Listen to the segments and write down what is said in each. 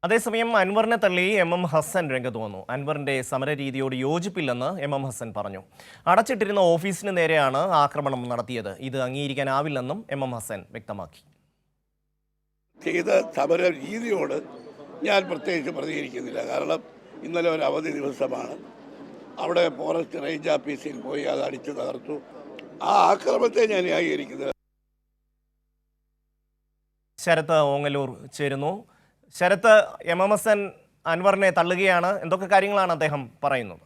അതേസമയം അൻവറിനെ തള്ളി എം ഹസൻ രംഗത്ത് വന്നു. അൻവറിന്റെ സമരരീതിയോട് യോജിപ്പില്ലെന്ന് എം ഹസൻ പറഞ്ഞു. അടച്ചിട്ടിരുന്ന ഓഫീസിന് നേരെയാണ് ആക്രമണം നടത്തിയത്. ഇത് അംഗീകരിക്കാനാവില്ലെന്നും എം ഹസൻ വ്യക്തമാക്കി. ചെയ്ത സമര രീതിയോട് ഞാൻ പ്രത്യേകിച്ച് പ്രതികരിക്കുന്നില്ല. കാരണം ഇന്നലെ ഒരു അവധി ദിവസമാണ്. അവിടെ ഫോറസ്റ്റ് റേഞ്ച് ഓഫീസിൽ പോയി അത് അടിച്ചു തകർത്തു. ആ ആക്രമണത്തെ ഞാൻ ന്യായീകരിക്കുന്നത്. ശരത്ത് ഓങ്ങല്ലൂർ ചേരുന്നു. ശരത്ത്, എം ഹസൻ അൻവറിനെ തള്ളുകയാണ്. എന്തൊക്കെ കാര്യങ്ങളാണ് അദ്ദേഹം പറയുന്നത്?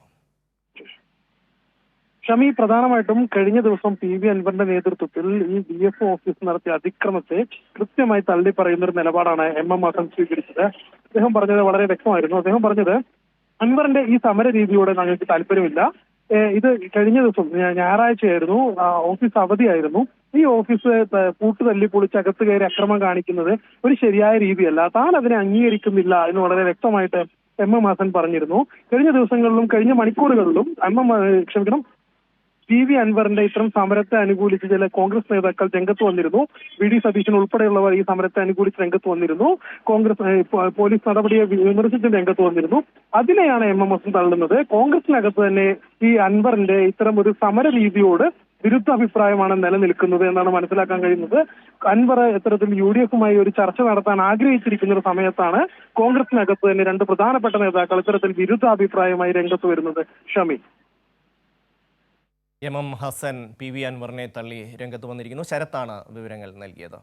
ഷമി, പ്രധാനമായിട്ടും കഴിഞ്ഞ ദിവസം PV അൻവറിന്റെ നേതൃത്വത്തിൽ ഈ DFO ഓഫീസ് നടത്തിയ അതിക്രമത്തെ കൃത്യമായി തള്ളി പറയുന്ന ഒരു നിലപാടാണ് എം ഹസൻ സ്വീകരിച്ചത്. അദ്ദേഹം പറഞ്ഞത് വളരെ വ്യക്തമായിരുന്നു. അദ്ദേഹം പറഞ്ഞത് അൻവറിന്റെ ഈ സമര രീതിയോട് ഞങ്ങൾക്ക് താല്പര്യമില്ല. ഇത് കഴിഞ്ഞ ദിവസം ഞായറാഴ്ചയായിരുന്നു, ഓഫീസ് അവധിയായിരുന്നു. ഈ ഓഫീസ് പൂട്ട് തല്ലി പൊളിച്ച് അകത്ത് കയറി അക്രമം കാണിക്കുന്നത് ഒരു ശരിയായ രീതിയല്ല. താൻ അതിനെ അംഗീകരിക്കുന്നില്ല എന്ന് വളരെ വ്യക്തമായിട്ട് എം ഹസൻ പറഞ്ഞിരുന്നു. കഴിഞ്ഞ ദിവസങ്ങളിലും കഴിഞ്ഞ മണിക്കൂറുകളിലും PV അൻവറിന്റെ ഇത്തരം സമരത്തെ അനുകൂലിച്ച് ചില കോൺഗ്രസ് നേതാക്കൾ രംഗത്ത് വന്നിരുന്നു. VD സതീശൻ ഉൾപ്പെടെയുള്ളവർ ഈ സമരത്തെ അനുകൂലിച്ച് രംഗത്ത് വന്നിരുന്നു. കോൺഗ്രസ് പോലീസ് നടപടിയെ വിമർശിച്ച് രംഗത്ത് വന്നിരുന്നു. അതിനെയാണ് എം ഹസൻ തള്ളുന്നത്. കോൺഗ്രസിനകത്ത് തന്നെ ഈ അൻവറിന്റെ ഇത്തരം ഒരു സമര രീതിയോട് വിരുദ്ധ അഭിപ്രായമാണ് നിലനിൽക്കുന്നത് എന്നാണ് മനസ്സിലാക്കാൻ കഴിയുന്നത്. അൻവർ ഇത്തരത്തിൽ UDFുമായി ഒരു ചർച്ച നടത്താൻ ആഗ്രഹിച്ചിരിക്കുന്ന ഒരു സമയത്താണ് കോൺഗ്രസിനകത്ത് തന്നെ രണ്ട് പ്രധാനപ്പെട്ട നേതാക്കൾ ഇത്തരത്തിൽ വിരുദ്ധാഭിപ്രായമായി രംഗത്ത് വരുന്നത്. ഷമി, എം ഹസൻ PV അൻവറിനെ തള്ളി രംഗത്ത് വന്നിരിക്കുന്നു. ശരത്താണ് വിവരങ്ങൾ നൽകിയത്.